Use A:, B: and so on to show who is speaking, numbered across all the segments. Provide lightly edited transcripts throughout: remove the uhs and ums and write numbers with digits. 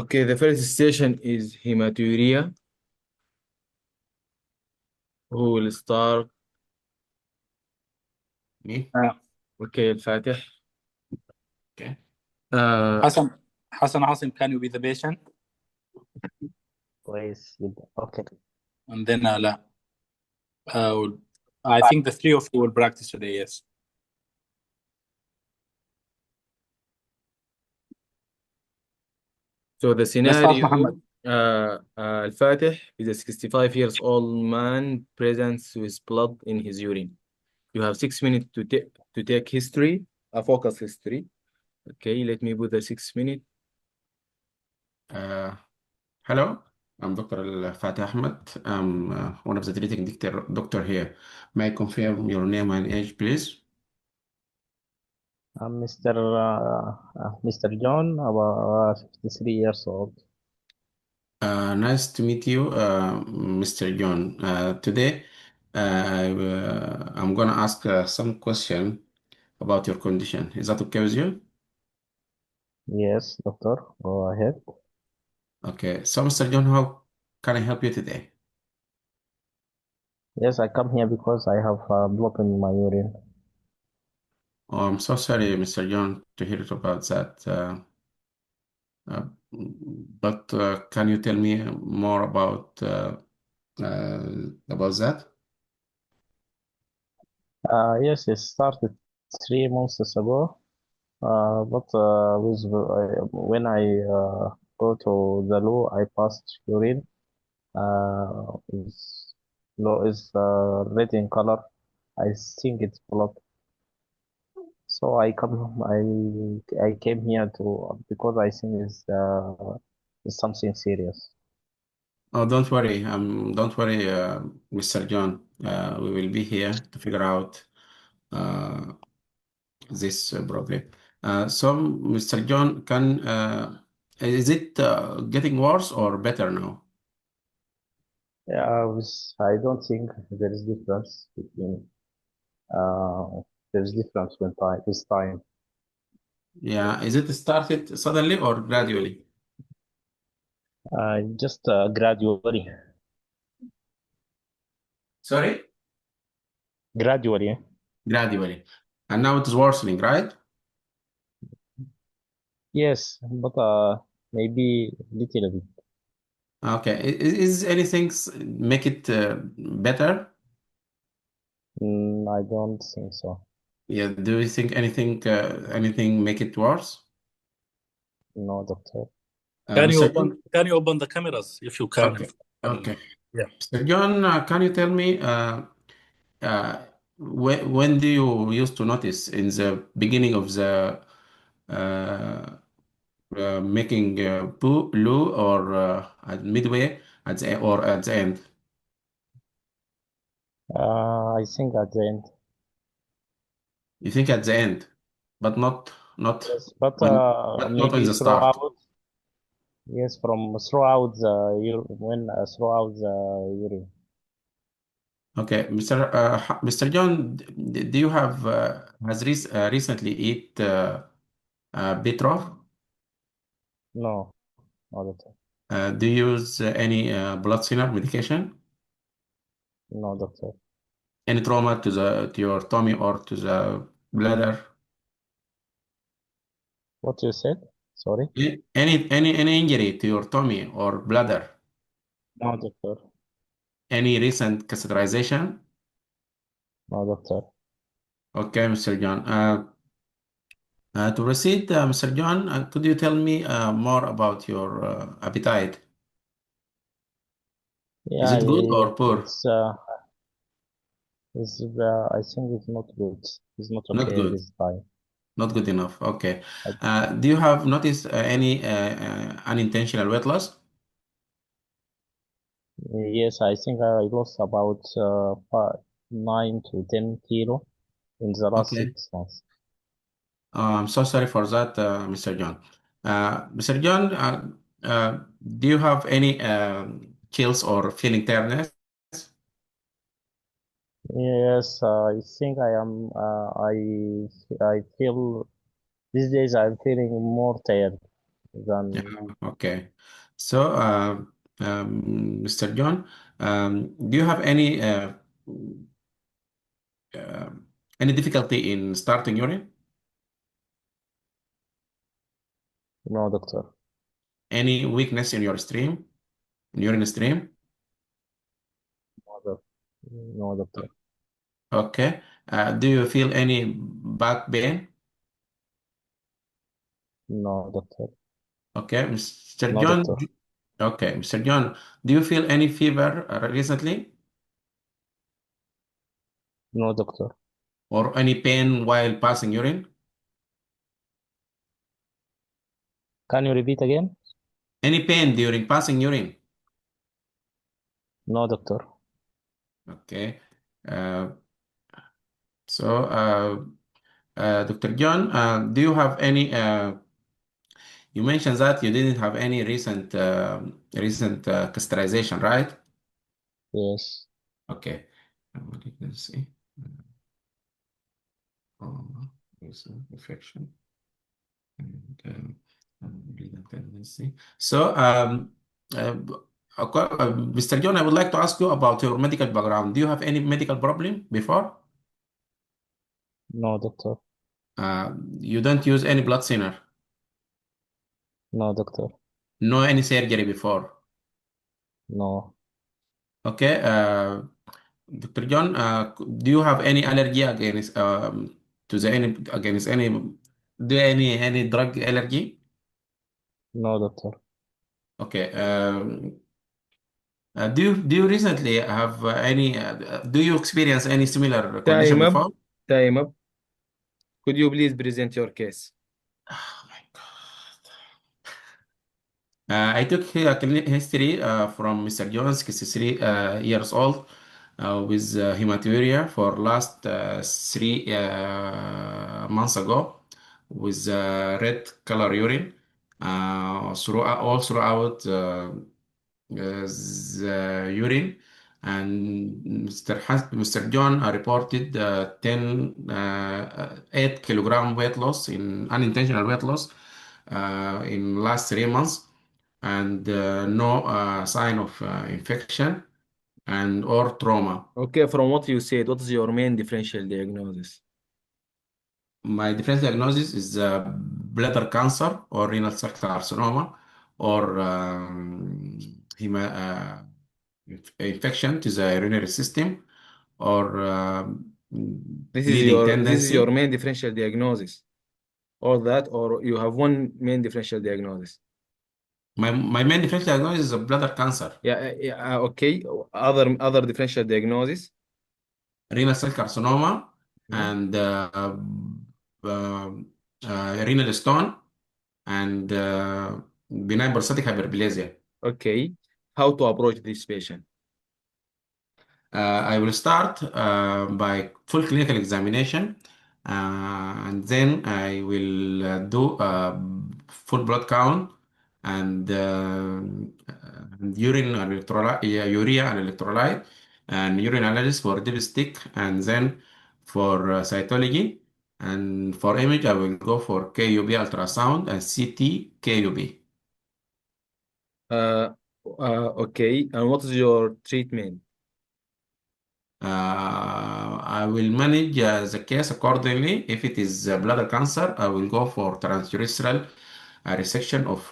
A: Okay, the first station is Haematuria. Who will start?
B: Me?
A: Okay, الفاتح.
B: Okay.
A: Uh,
C: Hassan Asim, can you be the patient?
D: كويس جدا. اوكي.
C: And then I think the three of you will practice today, yes.
A: so the
C: Let's start,
A: scenario,
C: Muhammad.
A: Al-Fatih is a 65 years old man presents with blood in his urine. You have 6 minutes to take history, a focus history. Okay, let me put the 6 minutes.
B: Hello, I'm Dr. Fatih Ahmed. I'm one of the treating doctor here. May I confirm your name and age, please?
D: I'm Mr. John, about 53 years old.
B: Nice to meet you, Mr. John. Today, I'm gonna ask some question about your condition. Is that okay with you?
D: Yes, doctor, go ahead.
B: Okay. So, Mr. John, how can I help you today?
D: Yes, I come here because I have blood in my urine.
B: Oh, I'm so sorry, Mr. John, to hear about that. Uh, but can you tell me more about that?
D: Yes, it started 3 months ago. But when I go to the loo, I passed urine. Is is red in color. I think it's blood. So I came here to because I think it's something serious.
B: Oh, don't worry, Mr. John. We will be here to figure out uh, this problem. So, Mr. John, is it getting worse or better now?
D: Yeah, I don't think there is difference between uh, there is difference when time this time.
B: Yeah, is it started suddenly or gradually?
D: Just gradually,
B: Sorry?
D: gradually.
B: Gradually. And now it is worsening, right?
D: Yes, but maybe little bit.
B: Okay. Is anything make it better?
D: I don't think so.
B: Yeah. Do you think anything make it worse?
D: No, doctor.
B: Mr. John?
C: Can you open the cameras if you can?
B: Okay. Okay.
C: Yeah.
B: Mr. John, can you tell me when do you used to notice in the beginning of the uh, making poo, loo, or at midway or at the end?
D: I think at the end.
B: You think at the end, but not
D: Yes, but
B: when, but not in
D: maybe
B: the start.
D: throughout. Yes, from throughout the throughout the urine.
B: Okay, Mr. John, do you have recently eat beetroot?
D: No, not at all.
B: Do you use any blood thinner medication?
D: No, doctor.
B: Any trauma to your tummy or to the bladder?
D: What you said? Sorry.
B: Any injury to your tummy or bladder?
D: No, doctor.
B: Any recent catheterization?
D: No, doctor.
B: Okay, Mr. John. To proceed, Mr. John, could you tell me more about your appetite? Is
D: Yeah,
B: it good or poor?
D: I think it's not good. It's not
B: Not
D: okay
B: good.
D: this time.
B: Not good enough. Okay.
D: I,
B: Do you have noticed any unintentional weight loss?
D: yes, I think I lost about 9 to 10 kilo in the last
B: Okay.
D: 6 months.
B: I'm so sorry for that, Mr. John. Mr. John, do you have any chills or feeling tiredness?
D: Yes, I think I am. I feel these days I'm feeling more tired. than
B: Okay. So, Mr. John, do you have uh, any difficulty in starting urine?
D: no, doctor.
B: Any weakness in your stream, in urine stream?
D: No, doctor.
B: Okay. Do you feel any back pain?
D: No, doctor.
B: Okay, Mr.
D: No,
B: John.
D: doctor.
B: Okay, Mr. John, do you feel any fever recently
D: No, doctor.
B: or any pain while passing urine?
D: Can you repeat again?
B: Any pain during passing urine?
D: No, doctor.
B: Okay. Uh, so, Dr. John, do you have any? You mentioned that you didn't have any recent castration, right?
D: Yes.
B: Okay. Let's see. Recent infection and bleeding tendency. So, Mr. John, I would like to ask you about your medical background. Do you have any medical problem before?
D: No, doctor.
B: You don't use any blood thinner?
D: No, doctor.
B: No any surgery before?
D: No.
B: Okay. Dr. John, do you have any allergy against to the any against any do any drug allergy?
D: No, doctor.
B: Okay. Do you recently have do you experience any similar condition
A: Time up.
B: before?
A: Time up. Could you please present your case?
B: Oh my God. I took clinic history from Mr. Jones, 63 years old, with hematuria for last 3 months ago, with red color urine all throughout the urine. And Mr. John reported 8 kilogram weight loss in unintentional weight loss in last 3 months, and no sign of infection and or trauma.
A: Okay, from what you said, what is your main differential diagnosis?
B: My different diagnosis is bladder cancer or renal cell carcinoma or infection to the urinary system or bleeding
A: This is your
B: tendency.
A: main differential diagnosis. All that, or you have one main differential diagnosis?
B: My main different diagnosis is bladder cancer,
A: Yeah, okay. Other differential diagnosis?
B: renal cell carcinoma,
A: Mhm.
B: and uh, renal stone, and benign prostatic hyperplasia.
A: Okay. How to approach this patient?
B: I will start by full clinical examination, and then I will do a full blood count and urine and electrolyte, urea and electrolyte, and urine analysis for dipstick, and then for cytology. And for image, I will go for KUB ultrasound and CT KUB.
A: Uh, okay. And what is your treatment?
B: I will manage the case accordingly. If it is bladder cancer, I will go for transurethral resection of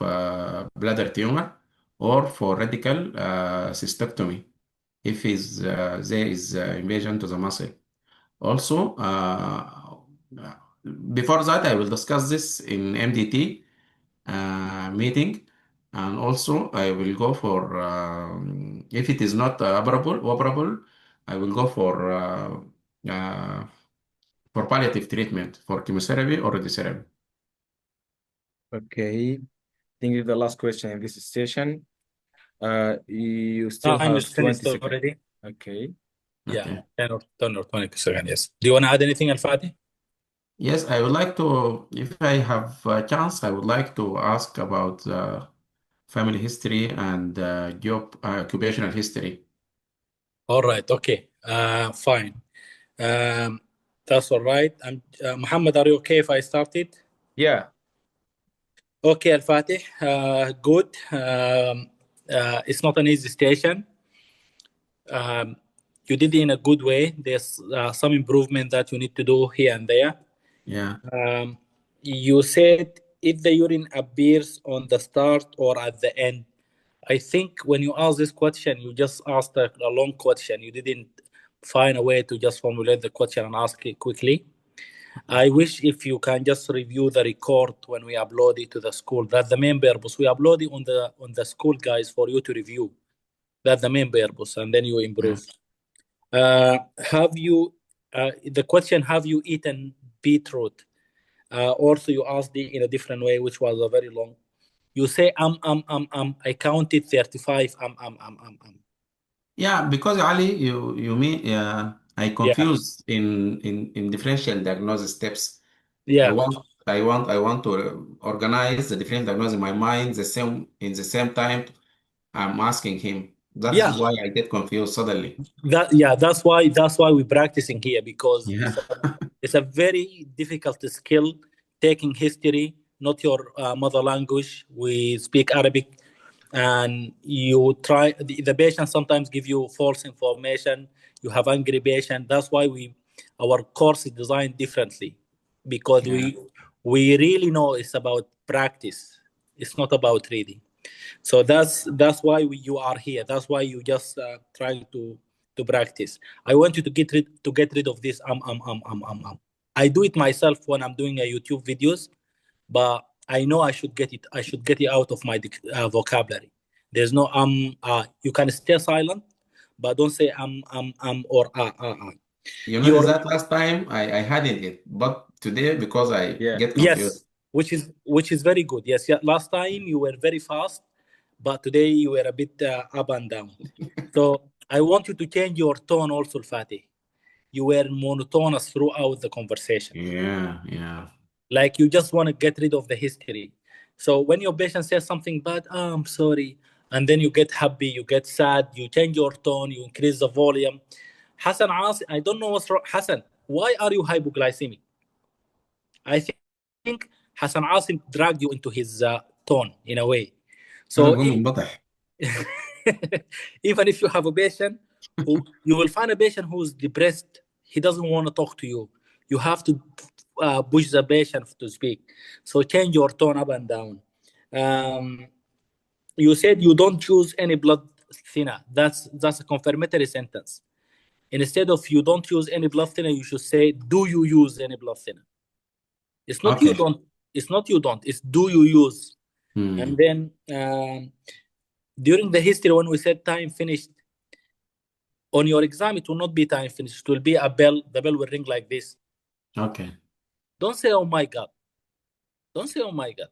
B: bladder tumor, or for radical cystectomy if there is invasion to the muscle. Also, before that, I will discuss this in MDT meeting, and also I will go for if it is not operable, I will go uh, for palliative treatment for chemotherapy or radiotherapy.
A: Okay. I think it's the last question in this session. You still
C: Time
A: have
C: is
A: 20
C: finished
A: seconds.
C: already.
A: Okay.
C: Yeah,
B: Okay.
C: 10 or 20 seconds, yes. Do you want to add anything, Al-Fatih?
B: Yes, I would like to, if I have a chance, I would like to ask about family history and job occupational history.
C: All right, okay, fine. Um, that's all right. Muhammad, are you okay if I started?
A: Yeah.
C: Okay, Al-Fatih, good. It's not an easy station. You did it in a good way. There's some improvement that you need to do here and there.
B: Yeah.
C: You said if the urine appears on the start or at the end. I think when you asked this question, you just asked a long question. You didn't find a way to just formulate the question and ask it quickly. I wish if you can just review the record when we upload it to the Skool. That's the main purpose. We upload it on the Skool, guys, for you to review. That's the main purpose, and then you improve. Have you the question? Have you eaten beetroot? Also, you asked it in a different way, which was a very long. You say I counted 35
B: Yeah, because Ali, you mean I confused in differential diagnosis steps.
C: Yeah.
B: I want to organize the differential diagnosis in my mind in the same time I'm asking him. That's why I get confused suddenly.
C: That's why we're practicing here, because
B: Yeah.
C: it's a very difficult skill. Taking history, not your mother language. We speak Arabic, and you try. The patient sometimes give you false information. You have angry patient. That's why our course is designed differently, because we really know it's about practice. It's not about reading. So that's why you are here. That's why you just trying to practice. I want you to get rid of this. I do it myself when I'm doing a YouTube videos, but I know I should get it out of my vocabulary. There's no you can stay silent, but don't say or
B: You know that last time I hadn't it, but today because I get confused.
C: Yes, which is very good. Yes, last time you were very fast, but today you were a bit up and down. So I want you to change your tone also, Fatih. You were monotonous throughout the conversation.
B: Yeah.
C: Like you just want to get rid of the history. So when your patient says something bad, I'm sorry, and then you get happy, you get sad, you change your tone, you increase the volume. Hassan asked, I don't know what's wrong. Hassan, why are you hypoglycemic? I think Hassan Asim dragged you into his tone in a way. So even if you have a patient you will find a patient who's depressed, he doesn't want to talk to you. You have to push the patient to speak. So change your tone up and down. You said you don't choose any blood thinner. That's a confirmatory sentence. Instead of you don't use any blood thinner, you should say, do you use any blood thinner? It's not you don't. It's not you don't. It's do you use? And then during the history, when we said time finished, on your exam, it will not be time finished. It will be a bell. The bell will ring like this.
B: Okay.
C: Don't say, oh my God. Don't say, oh my God.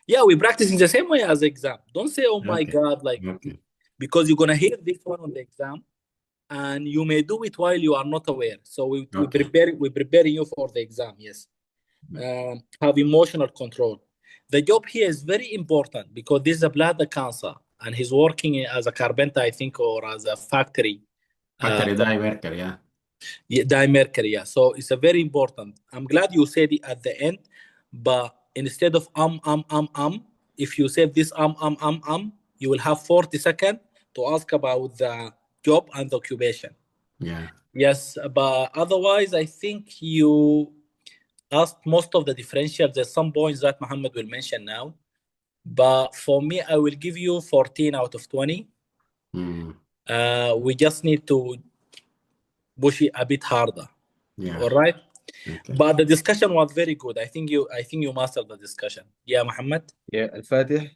C: Yeah, we're practicing the same way as the exam. Don't say, oh my God, because you're going to hear this one on the exam, and you may do it while you are not aware. So we're preparing you for the exam, yes. Have emotional control. The job here is very important because this is a bladder cancer, and he's working as a carpenter, I think, or as a factory
B: dye worker,
C: dye worker, yeah. So it's a very important. I'm glad you said it at the end, but instead of if you say this you will have 40 seconds to ask about the job and the occupation.
B: Yeah.
C: Yes, but otherwise, I think you asked most of the differentials. There's some points that Muhammad will mention now, but for me, I will give you 14 out of 20. We just need to push it a bit harder.
B: Yeah.
C: All right.
B: Okay.
C: But the discussion was very good. I think you mastered the discussion. Yeah, Muhammad.
A: Yeah, Al-Fatih,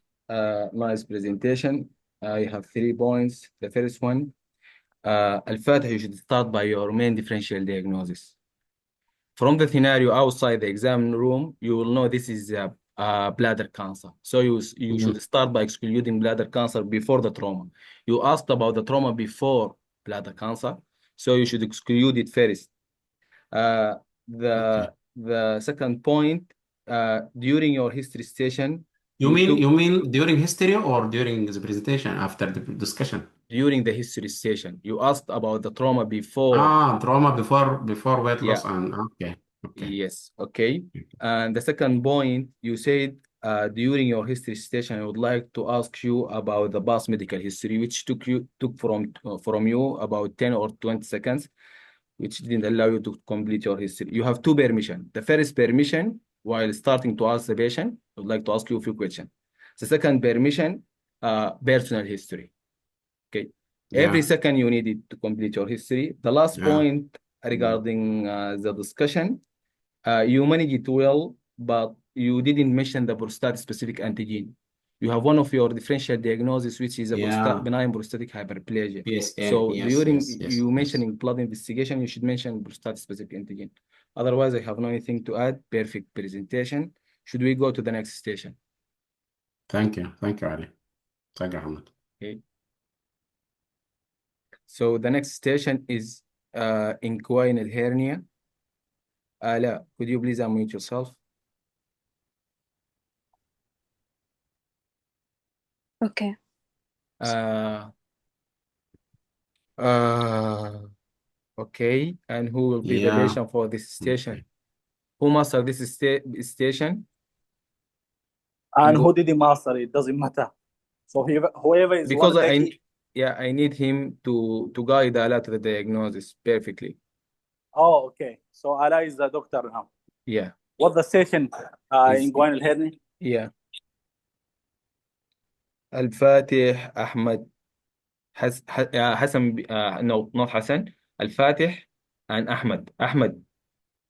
A: nice presentation. I have 3 points. The first one, Al-Fatih, you should start by your main differential diagnosis. From the scenario outside the exam room, you will know this is bladder cancer. So you should start by excluding bladder cancer before the trauma. You asked about the trauma before bladder cancer, so you should exclude it first. The second point, during your history session,
B: you mean during history or during the presentation after the discussion?
A: During the history session, you asked about the trauma before.
B: Trauma before weight loss and okay.
A: Yes, okay. And the second point, you said during your history station, I would like to ask you about the past medical history, which took from you about 10 or 20 seconds, which didn't allow you to complete your history. You have two permissions. The first permission, while starting to ask the patient, I would like to ask you a few questions. The second permission, personal history. Okay. Every
B: Yeah.
A: second you needed to complete your history. The last
B: Yeah.
A: point regarding the discussion, you managed it well, but you didn't mention the prostate-specific antigen. You have one of your differential diagnosis, which is a
B: Yeah.
A: benign prostatic hyperplasia.
B: PSA.
A: So
B: Yes.
A: during
B: Yes. Yes.
A: you
B: Yes.
A: mentioning blood investigation, you should mention prostate-specific antigen. Otherwise, I have no anything to add. Perfect presentation. Should we go to the next station?
B: Thank you. Thank you, Ali. Thank you, Ahmed.
A: Okay. So the next station is inguinal hernia. Ala, could you please unmute yourself?
E: Okay.
A: Okay. And who will be the
B: Yeah.
A: patient for this station?
B: Okay.
A: Who master this station?
C: And
A: Ingu-
C: who did he master? It doesn't matter. So whoever is
A: Because
C: one take
A: I need him to guide Ala to the diagnosis perfectly.
C: Oh, okay. So Ala is the doctor now.
A: Yeah.
C: What the station
A: Is-
C: inguinal hernia?
A: Yeah. الفاتح أحمد Hassan, no, not Hassan. Al-Fatih and Ahmed. Ahmed,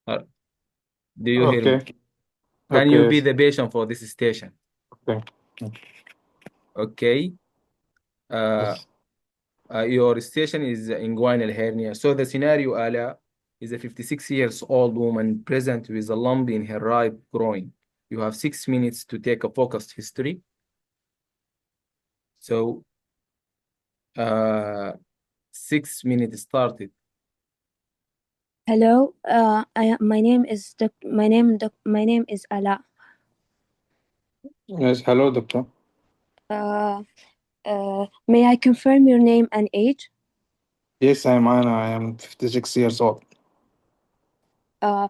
A: do you hear me?
F: Okay.
A: Can you
F: Okay.
A: be the patient for this station?
F: Okay.
A: Okay.
F: Yes.
A: Your station is inguinal hernia. So the scenario, Ala, is a 56 years old woman present with a lump in her right groin. You have 6 minutes to take a focused history. So 6 minutes started.
E: Hello. My name is my name is Ala.
F: Yes. Hello, doctor.
E: May I confirm your name and age?
F: Yes, I'm Anna. I am 56 years old.
E: Uh,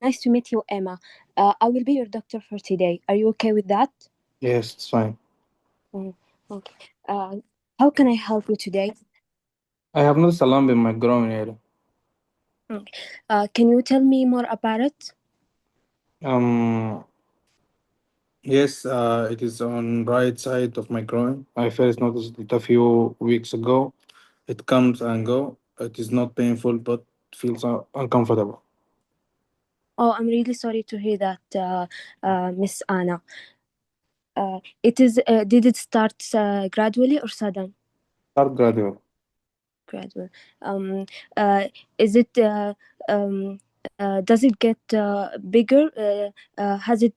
E: Nice to meet you, Emma. I will be your doctor for today. Are you okay with that?
F: Yes, it's fine.
E: Okay. How can I help you today?
F: I have noticed a lump in my groin area.
E: Can you tell me more about it?
F: Yes, it is on right side of my groin. I first noticed it a few weeks ago. It comes and go. It is not painful, but feels uncomfortable.
E: Oh, I'm really sorry to hear that, Miss Anna. It is. Did it start gradually or sudden?
F: Start gradual.
E: Gradual. Is it? Does it get bigger? Has it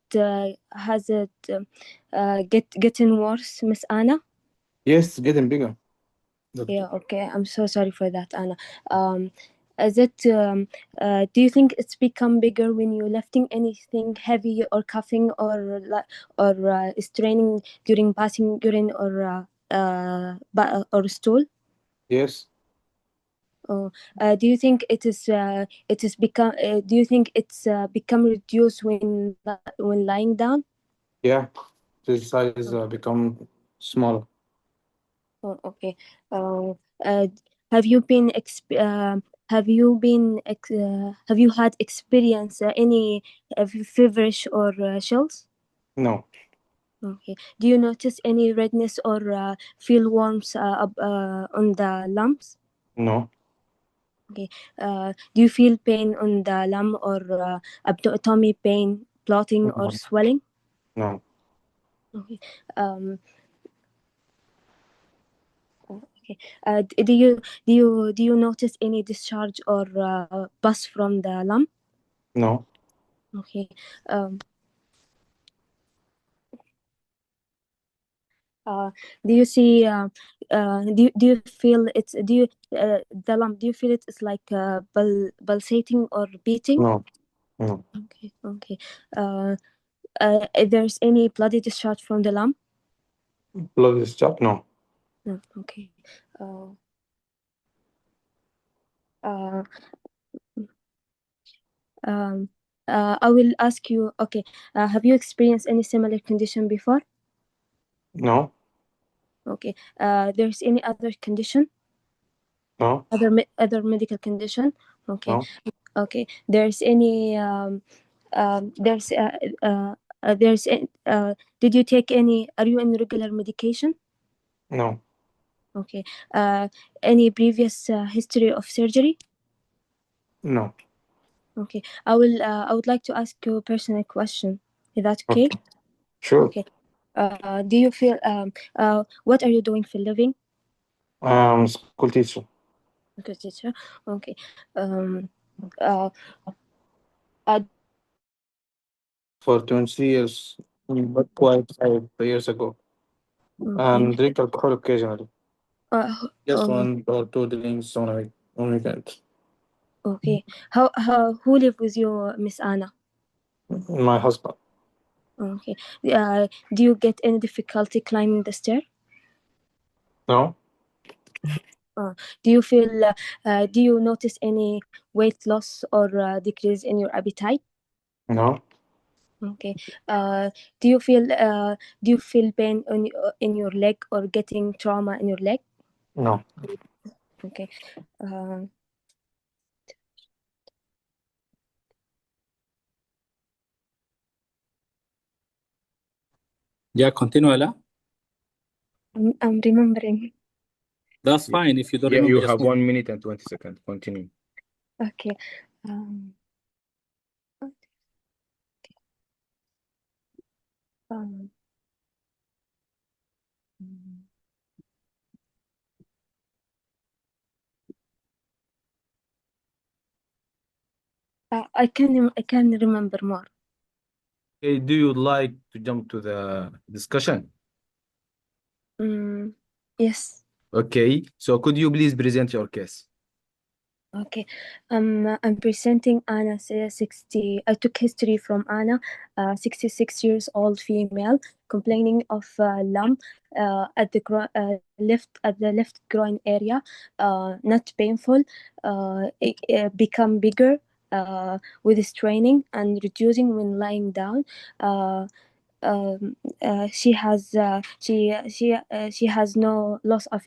E: getting worse, Miss Anna?
F: Yes, it's getting bigger.
E: Yeah. Okay. I'm so sorry for that, Anna. Is it? Do you think it's become bigger when you're lifting anything heavy or coughing or straining during passing urine or stool?
F: Yes.
E: Do you think it is become? Do you think it's become reduced when lying down?
F: Yeah. This size become smaller.
E: Oh, okay. Have you been have you had experience any feverish or chills?
F: No.
E: Okay. Do you notice any redness or feel warmth on the lumps?
F: No.
E: Okay. Do you feel pain on the lump or tummy pain, bloating or swelling?
F: No.
E: Okay. Okay. Do you notice any discharge or pus from the lump?
F: No.
E: Okay. Do you see? Do you feel it's? Do you the lump? Do you feel it's like pulsating or beating?
F: No. No.
E: Okay. Okay. If there's any bloody discharge from the lump?
F: Blood discharge? No.
E: No. Okay. Uh, um, I will ask you. Okay. Have you experienced any similar condition before?
F: No,
E: Okay. There's any other condition?
F: no,
E: Other medical condition? Okay.
F: no,
E: Okay. There's any did you take any? Are you on regular medication?
F: no,
E: Okay. Any previous history of surgery?
F: no.
E: Okay. I would like to ask you a personal question. Is that okay?
F: Okay. Sure.
E: Okay. Do you feel what are you doing for living?
F: School teacher
E: Good teacher. Okay. Uh, uh,
F: for 20 years, but quite 5 years ago.
E: okay.
F: And drink alcohol occasionally.
E: Uh,
F: Just 1 or 2 drinks on weekend.
E: okay. Who live with you, Miss Anna?
F: My husband.
E: Okay. Do you get any difficulty climbing the stair?
F: No,
E: Do you feel? Do you notice any weight loss or decrease in your appetite?
F: no,
E: Okay. Do you feel pain in your leg or getting trauma in your leg?
F: no.
E: Okay. Uh,
C: Yeah, continue, Ella.
E: I'm remembering.
C: That's fine. If you don't
A: Yeah,
C: remember,
A: you
C: just
A: have
C: move.
A: 1 minute and 20 seconds. Continue.
E: Okay. Um, um, I can remember more.
A: Okay, do you like to jump to the discussion?
E: Yes.
A: Okay, so could you please present your case?
E: Okay. I'm presenting Anna, 60. I took history from Anna, 66 years old female, complaining of lump at the left groin area, not painful. It become bigger with straining and reducing when lying down. She has no loss of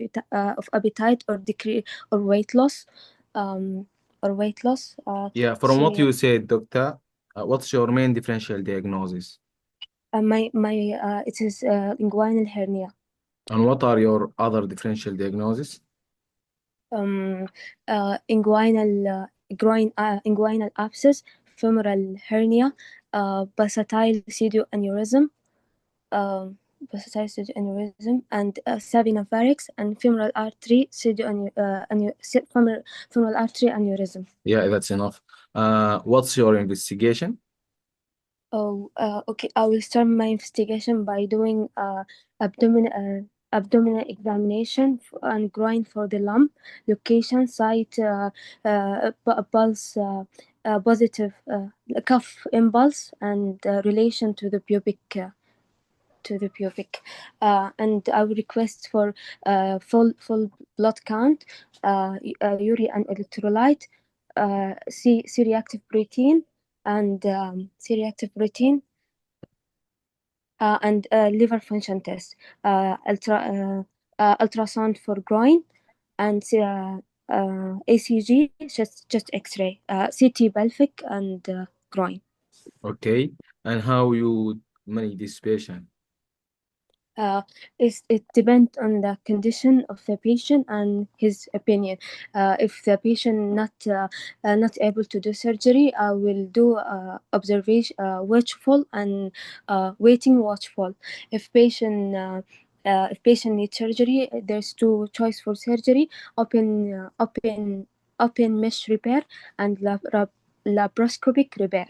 E: appetite or decrease or weight loss. Um,
A: Yeah, from what you said, doctor, what's your main differential diagnosis?
E: It is inguinal hernia.
A: And what are your other differential diagnoses?
E: Inguinal abscess, femoral hernia, pulsatile pseudoaneurysm, and saphenopharynx and femoral artery femoral artery aneurysm.
A: Yeah, that's enough. What's your investigation?
E: Okay. I will start my investigation by doing abdominal examination and groin for the lump, location, site, pulse, positive cuff impulse, and relation to the pubic. And I will request for full blood count, urea and electrolyte, C-reactive protein, and and liver function test, ultrasound for groin, and ACG, just X-ray, CT pelvic and groin.
A: Okay, and how you manage this patient?
E: It depends on the condition of the patient and his opinion. If the patient not able to do surgery, I will do observation, watchful, and waiting watchful. If patient needs surgery, there's two choice for surgery: open mesh repair and laparoscopic repair.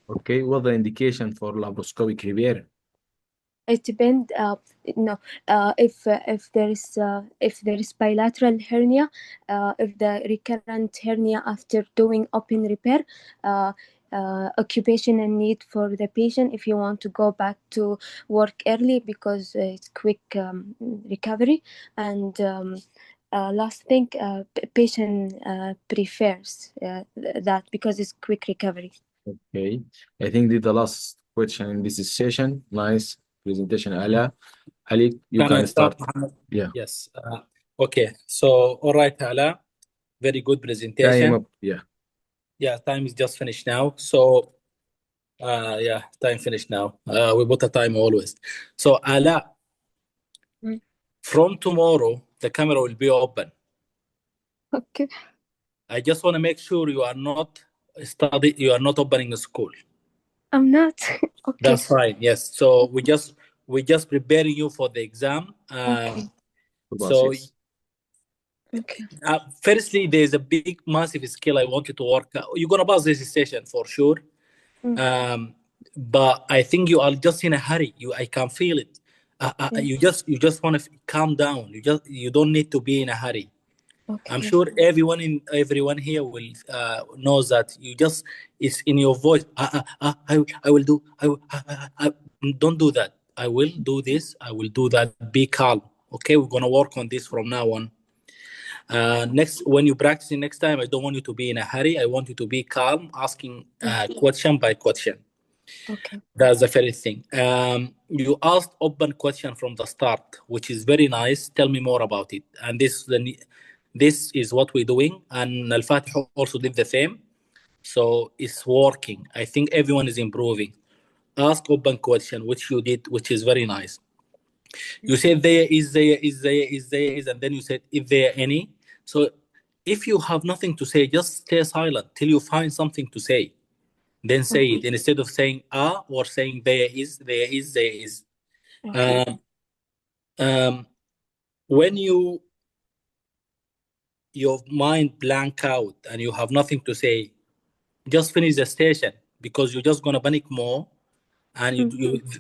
A: Okay, what's the indication for laparoscopic repair?
E: It depends. If there is bilateral hernia, if the recurrent hernia after doing open repair, occupational need for the patient if you want to go back to work early because it's quick recovery. And last thing, patient prefers that because it's quick recovery.
A: Okay. I think this is the last question in this session. Nice presentation, Ala. Ali, you
C: Can I
A: can start.
C: Mohammed?
A: Yeah.
C: Yes. Okay. So, all right, Ala. Very good
A: Time
C: presentation.
A: up. Yeah.
C: Yeah, time is just finished now. So, yeah, time finished now. We put a time always. So, Ala,
E: Mm.
C: from tomorrow, the camera will be open.
E: Okay.
C: I just want to make sure you are not opening a school.
E: I'm not. Okay.
C: That's fine. Yes. So we just preparing you for the exam.
E: Okay.
C: So
A: Yes.
E: Okay.
C: firstly, there's a big, massive skill I want you to work. You're gonna pass this session for sure. But I think you are just in a hurry. I can feel it.
E: Yeah.
C: You just want to calm down. You don't need to be in a hurry.
E: Okay.
C: I'm sure everyone here will knows that it's in your voice. I will do. Don't do that. I will do this. I will do that. Be calm. Okay, we're gonna work on this from now on. Next, when you practice next time, I don't want you to be in a hurry. I want you to be calm, asking question by question.
E: Okay.
C: That's the first thing. You asked open question from the start, which is very nice. Tell me more about it. And this is what we're doing. And Al-Fatih also did the same. So it's working. I think everyone is improving. Ask open question, which you did, which is very nice. You said there is, and then you said, if there any. So if you have nothing to say, just stay silent till you find something to say. Then say it instead of saying or saying there is.
E: Okay.
C: When your mind blank out and you have nothing to say, just finish the station, because you're just gonna panic more, and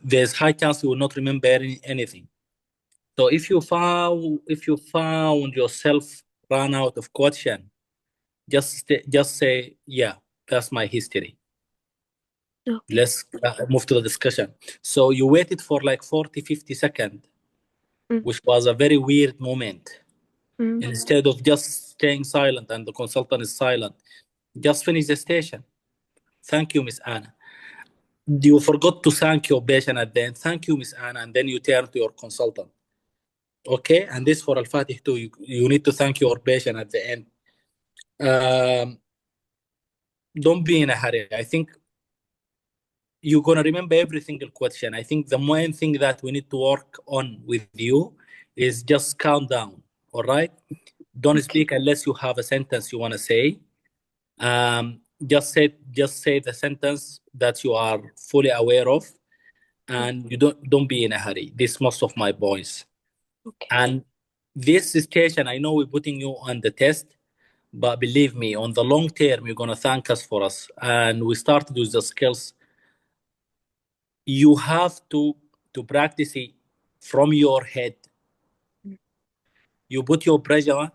C: there's high chance you will not remember anything. So if you found yourself run out of question, just say, yeah, that's my history.
E: Okay.
C: Let's move to the discussion. So you waited for like 40-50 seconds, which was a very weird moment. Instead of just staying silent and the consultant is silent, just finish the station. Thank you, Miss Anna. You forgot to thank your patient at the end. Thank you, Miss Anna, and then you turn to your consultant. Okay, and this for Al-Fatih too. You need to thank your patient at the end. Don't be in a hurry. I think you're gonna remember every single question. I think the main thing that we need to work on with you is just calm down. All right? Don't speak unless you have a sentence you want to say. Just say the sentence that you are fully aware of, and you don't be in a hurry. This is most of my points.
E: Okay.
C: And this station, I know we're putting you on the test, but believe me, on the long term, you're gonna thank us for us. And we started with the skills. You have to practice it from your head. You put your pressure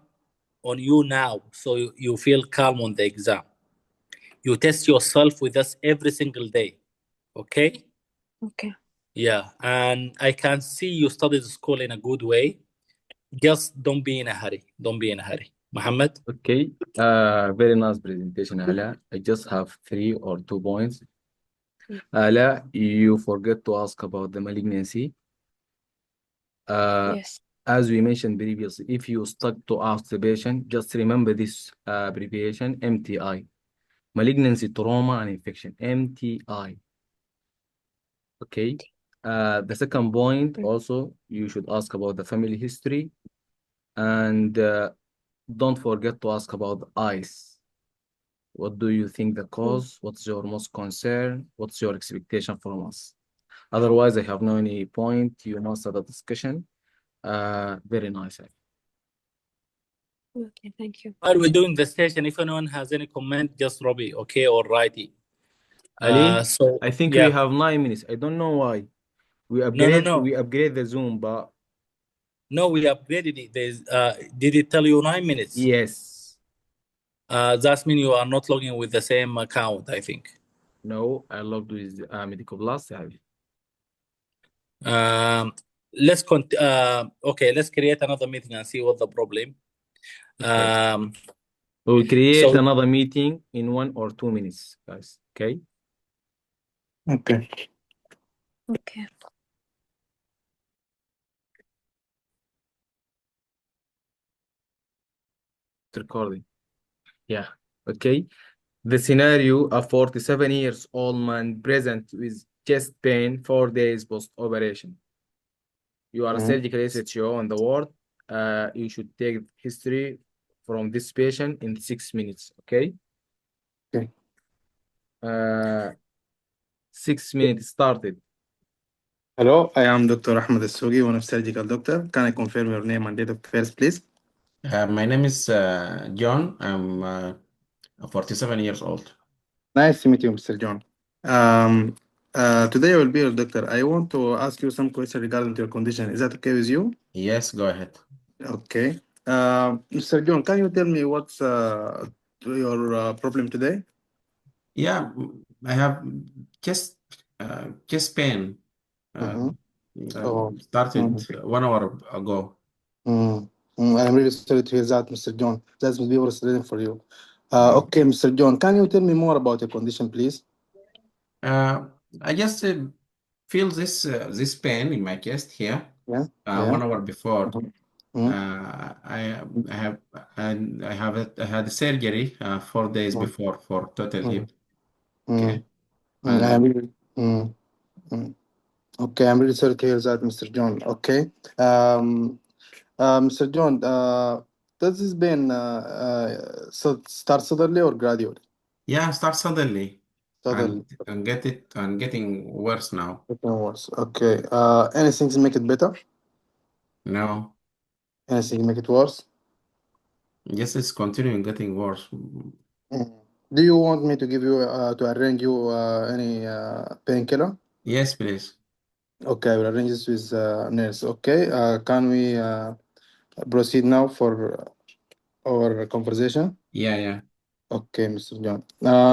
C: on you now, so you feel calm on the exam. You test yourself with us every single day. Okay?
E: Okay.
C: Yeah, and I can see you studied Skool in a good way. Just don't be in a hurry. Don't be in a hurry. Muhammad?
A: Okay. Very nice presentation, Ala. I just have 3 or 2 points. Ala, you forget to ask about the malignancy.
E: Yes.
A: As we mentioned previously, if you stuck to ask the patient, just remember this abbreviation, MTI. Malignancy, trauma, and infection, MTI. Okay. The second point, also, you should ask about the family history. And don't forget to ask about the eyes. What do you think the cause? What's your most concern? What's your expectation from us? Otherwise, I have no any point. You master the discussion. Very nice.
E: Okay. Thank you.
C: While we're doing the session, if anyone has any comment, just Robbie, okay, or write it.
A: Ali,
C: So
A: I think
C: yeah.
A: we have 9 minutes. I don't know why. We
C: No.
A: upgrade the Zoom, but
C: No, we upgraded it. Did it tell you 9 minutes?
A: yes.
C: That means you are not logging with the same account, I think.
A: No, I logged with Medicoplasty.
C: Let's create another meeting and see what the problem.
A: Okay. We'll create another meeting in 1 or 2 minutes, guys. Okay.
F: Okay.
E: Okay.
A: Recording. Yeah. Okay. The scenario: a 47 years old man present with chest pain 4 days post-operation. You are a surgical SHO on the ward. You should take history from this patient in 6 minutes. Okay.
F: Okay.
A: 6 minutes started.
F: Hello, I am Dr. Ahmed Al-Sougi, one of surgical doctor. Can I confirm your name and date of birth, please?
B: My name is John. I'm 47 years old.
F: Nice to meet you, Mr. John. Today I will be your doctor. I want to ask you some questions regarding your condition. Is that okay with you?
B: Yes, go ahead.
F: Okay. Mr. John, can you tell me what's your problem today?
B: Yeah, I have chest pain.
F: Oh.
B: Started 1 hour ago.
F: I'm really sorry to hear that, Mr. John. That's what we were studying for you. Okay, Mr. John, can you tell me more about your condition, please?
B: I just feel this pain in my chest here.
F: Yeah.
B: 1 hour before.
F: Mhm.
B: I had surgery 4 days before for total hip. Okay.
F: I'm really, okay, I'm really sorry to hear that, Mr. John. Okay. Mr. John, does this pain start suddenly or gradually?
B: Yeah, start suddenly.
F: Suddenly.
B: And getting worse now.
F: Getting worse. Okay. Anything to make it better?
B: No,
F: Anything to make it worse?
B: yes, it's continuing getting worse.
F: Do you want me to give you to arrange you any painkiller?
B: Yes, please.
F: Okay, I will arrange this with nurse. Okay. Can we proceed now for our conversation?
B: Yeah.
F: Okay, Mr. John.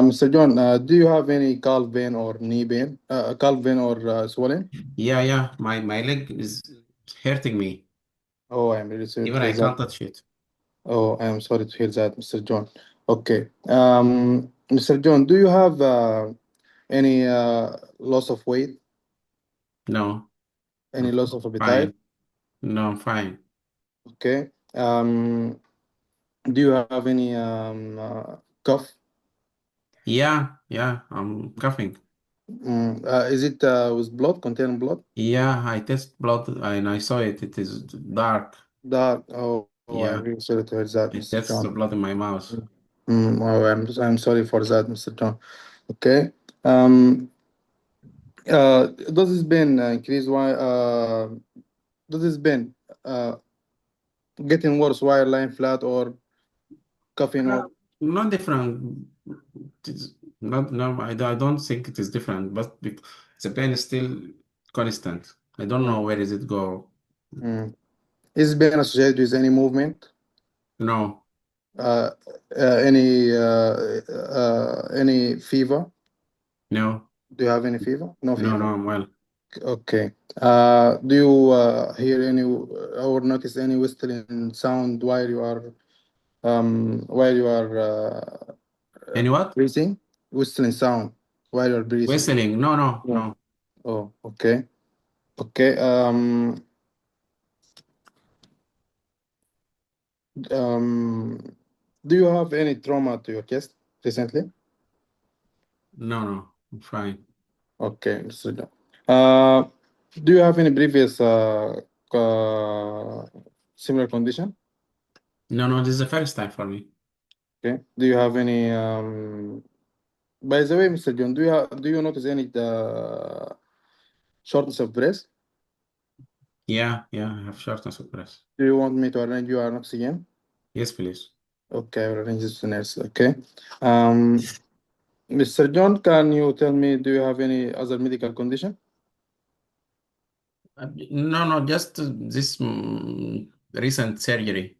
F: Mr. John, do you have any calf pain or knee pain? Calf pain or swelling?
B: Yeah. My leg is hurting me.
F: Oh, I'm really sorry to
B: Even
F: hear
B: I can't
F: that.
B: touch it.
F: Oh, I'm sorry to hear that, Mr. John. Okay. Mr. John, do you have any loss of weight?
B: No,
F: Any
B: I'm
F: loss of appetite?
B: fine. No, I'm fine.
F: Okay. Do you have any cough?
B: Yeah, I'm coughing.
F: Is it with blood, containing blood?
B: Yeah, I test blood and I saw it. It is dark.
F: Dark. Oh, I'm
B: Yeah,
F: really sorry to hear that,
B: I
F: Mr.
B: test the
F: John.
B: blood in my mouth.
F: Oh, I'm sorry for that, Mr. John. Okay. Does this pain increase? Why? Does this pain getting worse while lying flat or coughing
B: Uh,
F: or?
B: Not different. It's not, no, I don't think it is different, but the pain is still constant. I don't know where does it go.
F: Mm. Is pain associated with any movement?
B: No,
F: Uh, any fever?
B: no,
F: Do you have any fever? No
B: no,
F: fever.
B: I'm well.
F: Okay. Do you hear any or notice any whistling sound while you are
B: Any what?
F: breathing? Whistling sound while you're breathing.
B: Whistling? No.
F: No. Oh, okay. Okay. Um, do you have any trauma to your chest recently?
B: No, I'm fine.
F: Okay, Mr. John. Uh, do you have any previous similar condition?
B: No, this is the first time for me.
F: Okay. Do you have any by the way, Mr. John, do you notice any shortness of breath?
B: Yeah, I have shortness of breath.
F: Do you want me to arrange you an oxygen?
B: Yes, please.
F: Okay, I will arrange this to nurse. Okay. Mr. John, can you tell me, do you have any other medical condition?
B: No, just this recent surgery.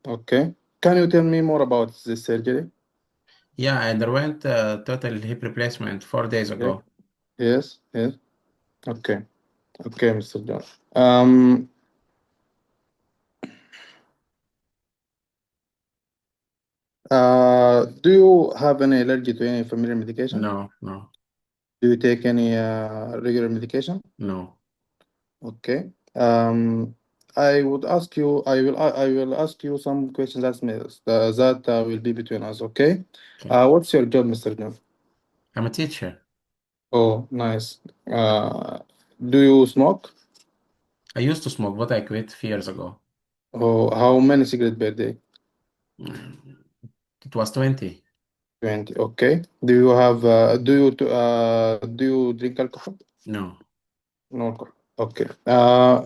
F: Okay. Can you tell me more about this surgery?
B: Yeah, I underwent total hip replacement 4 days
F: Okay.
B: ago.
F: Yes. Okay. Okay, Mr. John. Um, do you have any allergy to any familiar medication?
B: No.
F: Do you take any regular medication?
B: No.
F: Okay. I would ask you. I will ask you some questions that will be between us. Okay.
B: Okay.
F: What's your job, Mr. John?
B: I'm a teacher.
F: Oh, nice. Do you smoke?
B: I used to smoke, but I quit a few years ago.
F: Oh, how many cigarettes per day?
B: It was 20.
F: 20. Okay. Do you have? Do you drink alcohol?
B: No.
F: No alcohol. Okay.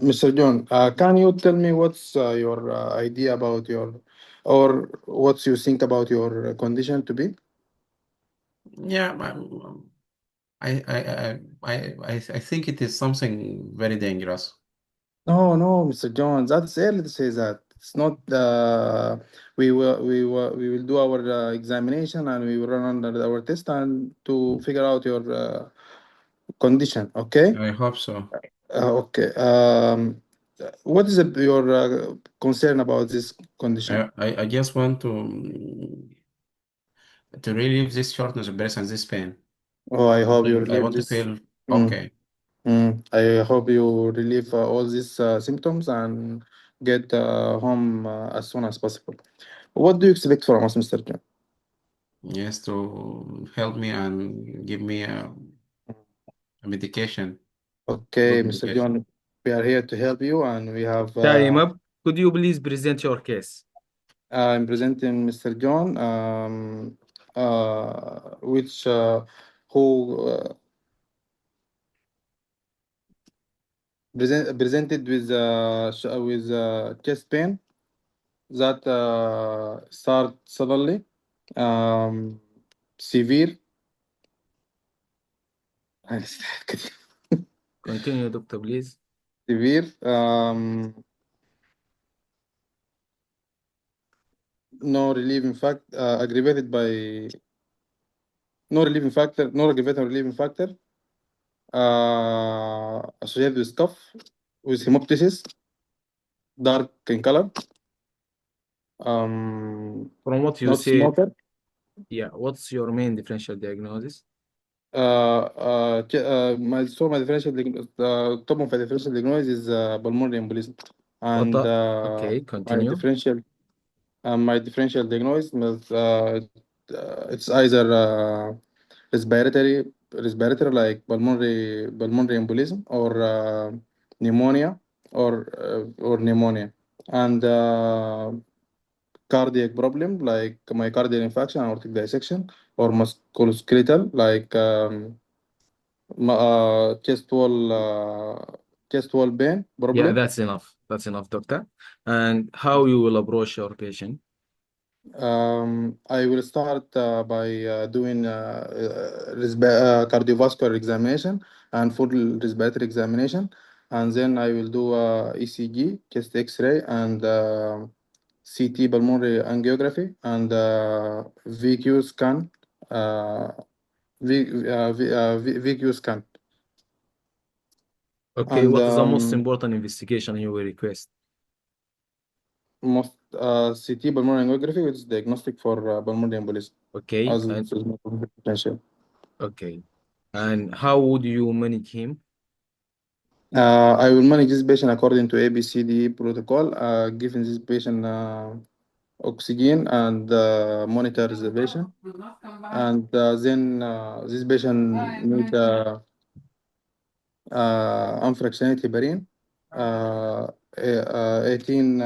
F: Mr. John, can you tell me what's your idea about your, or what you think about your condition to be?
B: Yeah, I think it is something very dangerous.
F: No, Mr. John, that's early to say that. It's not. We will do our examination and we will run under our test and to figure out your condition. Okay.
B: I hope so.
F: Okay. What is your concern about this condition?
B: I just want to relieve this shortness of breath and this pain.
F: Oh, I hope you
B: I
F: relieve
B: want to
F: this.
B: feel
F: Mm,
B: okay.
F: I hope you relieve all these symptoms and get home as soon as possible. What do you expect from us, Mr. John?
B: Yes, to help me and give me a medication,
F: Okay,
B: good
F: Mr.
B: medication.
F: John, we are here to help you, and we have.
A: Time up. Could you please present your case?
F: I'm presenting Mr. John, which who presented with chest pain that start suddenly, um, severe.
A: Continue, doctor, please.
F: Severe, no relieving fact, aggravated by no aggravating relieving factor, associated with cough, with hemoptysis, dark in color,
A: From what you
F: not
A: said,
F: smoker.
A: yeah, what's your main differential diagnosis?
F: My top of my differential diagnosis is pulmonary embolism, and
A: Okay,
F: my
A: continue.
F: differential diagnosis is it's either respiratory like pulmonary embolism or pneumonia or pneumonia, and cardiac problem like myocardial infarction, aortic dissection, or musculoskeletal like chest wall pain
A: Yeah,
F: problem.
A: that's enough. That's enough, doctor. And how you will approach your patient?
F: I will start by doing cardiovascular examination and full respiratory examination, and then I will do ECG, chest X-ray, and CT pulmonary angiography, and VQ scan, VQ scan,
A: Okay,
F: and
A: what is the most important investigation you will request?
F: most CT pulmonary angiography, which is diagnostic for pulmonary embolism,
A: Okay,
F: as
A: and
F: potential.
A: okay. And how would you manage him?
F: I will manage this patient according to ABCD protocol, giving this patient oxygen and monitor the patient. And then this patient need unfractionated heparin, 18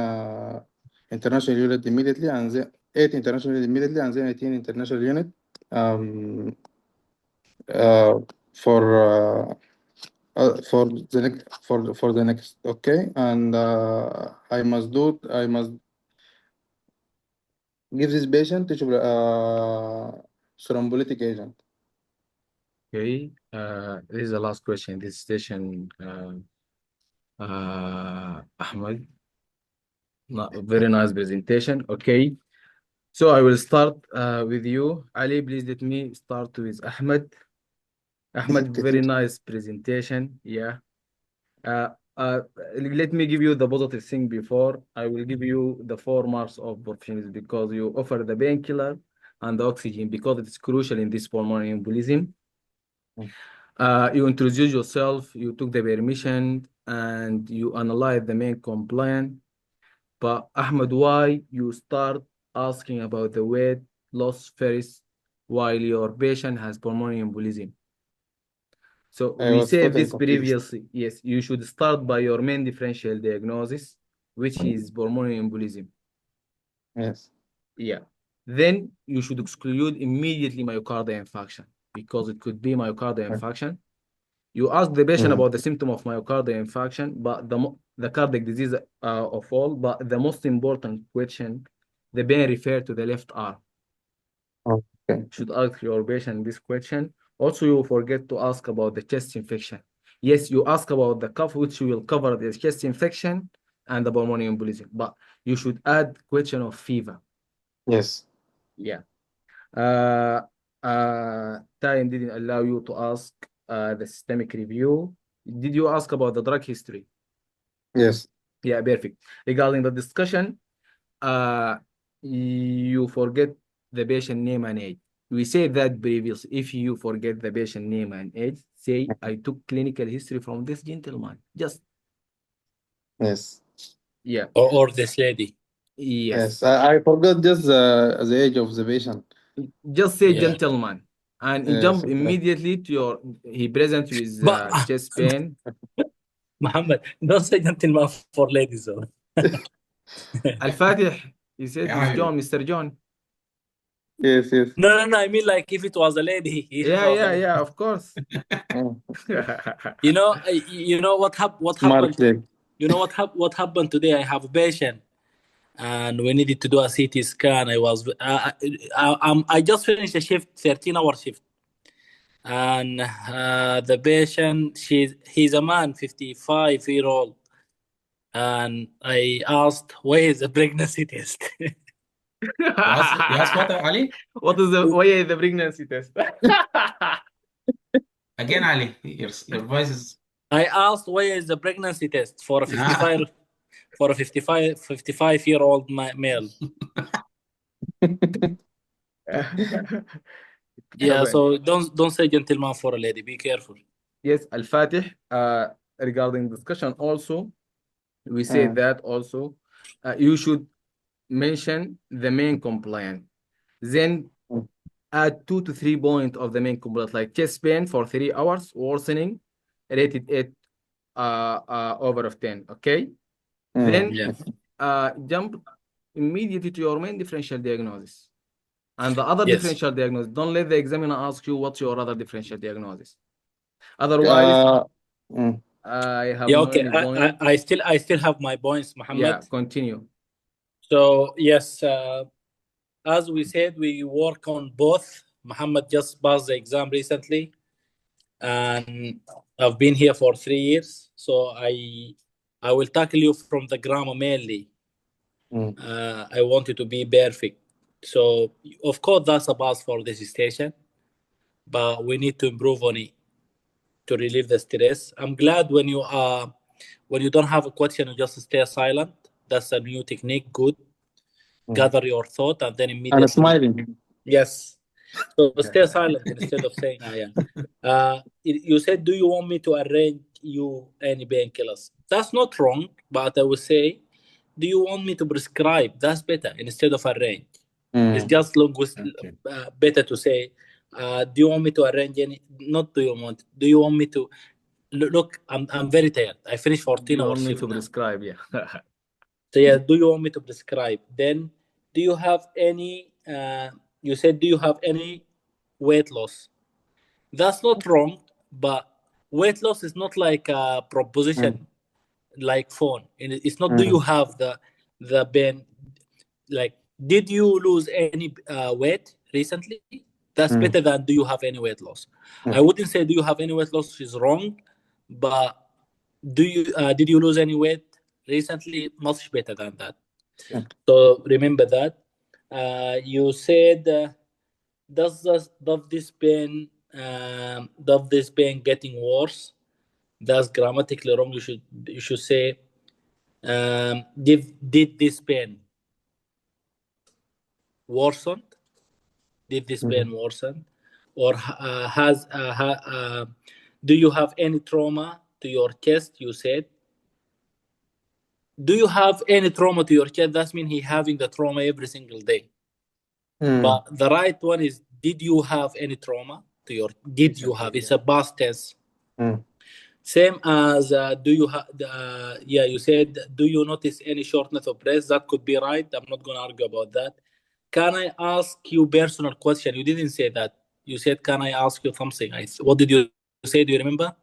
F: international unit immediately, and then 8 international unit immediately, and then 18 international unit um, uh, for for the next. Okay, and I must give this patient tissue thrombolytic agent.
A: Okay, this is the last question in this station. Ahmed, very nice presentation. Okay, so I will start with you. Ali, please let me start with Ahmed. Ahmed, very nice presentation. Yeah. Uh, uh, Let me give you the positive thing before. I will give you the 4 marks of opportunities because you offer the painkiller and the oxygen because it is crucial in this pulmonary embolism. You introduce yourself, you took the permission, and you analyze the main complaint. But Ahmed, why you start asking about the weight loss first while your patient has pulmonary embolism? So
F: I
A: we
F: was
A: said
F: totally
A: this
F: confused.
A: previously. Yes, you should start by your main differential diagnosis, which is pulmonary embolism.
F: Yes.
A: Yeah. Then you should exclude immediately myocardial infarction because it could be myocardial infarction. You ask the patient about the symptom of myocardial infarction, but the cardiac disease of all, but the most important question, the pain referred to the left arm.
F: Okay.
A: Should ask your patient this question. Also, you forget to ask about the chest infection. Yes, you ask about the cough, which will cover the chest infection and the pulmonary embolism, but you should add question of fever.
F: Yes.
A: Yeah. Time didn't allow you to ask the systemic review. Did you ask about the drug history?
F: Yes.
A: Yeah, perfect. Regarding the discussion, you forget the patient name and age. We said that previously. If you forget the patient name and age, say, I took clinical history from this gentleman. Just,
F: Yes.
A: yeah.
C: or this lady.
A: Yes.
F: Yes. I forgot just the age of the patient.
A: Just say
C: Yeah.
A: gentleman and
F: Yes.
A: jump immediately to your, he presents with
C: But
A: chest pain.
C: Muhammad, don't say gentleman for ladies though.
A: Al-Fatih, he said
B: Yeah,
A: is John, Mr. John.
F: Yes. Yes.
C: No. I mean, like, if it was a lady, if it was a lady.
A: Yeah, of course.
F: Oh,
C: You know what
F: smart
C: happened?
F: leg.
C: You know what happened today? I have a patient, and we needed to do a CT scan. I just finished a shift, 13-hour shift, and the patient, he's a man, 55-year-old, and I asked, where is the pregnancy test?
B: You asked what, Ali?
A: What is why is the pregnancy test?
B: Again, Ali, your voice is.
C: I asked, where is the pregnancy test for a
B: Ah.
C: 55-year-old male? Yeah, so don't say gentleman for a lady. Be careful.
A: Yes, Al-Fatih, regarding discussion also, we say that also, you should mention the main complaint. Then add 2 to 3 points of the main complaint, like chest pain for 3 hours, worsening, rated 8 over of 10, okay? Then
C: Yeah.
A: jump immediately to your main differential diagnosis. And the other
C: Yes.
A: differential diagnosis, don't let the examiner ask you what's your other differential diagnosis. Otherwise, I have
C: Yeah,
A: no
C: okay.
A: any point.
C: I still have my points, Muhammad.
A: Yeah, continue.
C: So yes, as we said, we work on both. Muhammad just passed the exam recently, and I've been here for 3 years. So I will tackle you from the grammar mainly. I want you to be perfect. So of course that's a pass for this station, but we need to improve on it to relieve the stress. I'm glad when you don't have a question, you just stay silent. That's a new technique. Good. Gather your thought and then immediately.
F: And smiling.
C: Yes. So stay silent instead of saying I am. You said, do you want me to arrange you any painkillers? That's not wrong, but I would say, do you want me to prescribe? That's better instead of arrange. It's just better to say, do you want me to arrange any? Not do you want? Do you want me to? Look, I'm very tired. I finished 14
A: You
C: hours
A: want me
C: shift
A: to
C: now.
A: prescribe, yeah.
C: So yeah, do you want me to prescribe? Then, do you have any? You said, do you have any weight loss? That's not wrong, but weight loss is not like a proposition, like phone. It's not. Do you have the pain? Like, did you lose any weight recently? That's better than do you have any weight loss. I wouldn't say do you have any weight loss is wrong, but did you lose any weight recently? Much better than that. So remember that. You said, does this pain getting worse? That's grammatically wrong. You should say, did this pain worsened? Did this pain worsen, or Do you have any trauma to your chest? You said. Do you have any trauma to your chest? That means he having the trauma every single day. But the right one is, did you have any trauma to your? Did you have? It's a past tense. Same as do you have? Yeah, you said, do you notice any shortness of breath? That could be right. I'm not going to argue about that. Can I ask you personal question? You didn't say that. You said, can I ask you something? What did you say? Do you remember?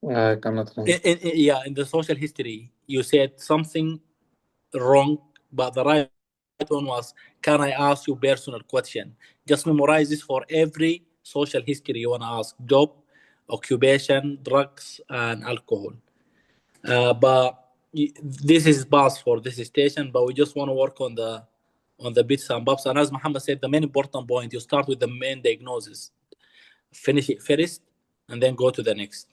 F: I cannot remember.
C: Yeah, in the social history, you said something wrong, but the right one was, can I ask you personal question? Just memorize this for every social history you want to ask: job, occupation, drugs, and alcohol. But this is bus for this station, but we just want to work on the bits and bobs. And as Muhammad said, the main important point, you start with the main diagnosis, finish it first, and then go to the next.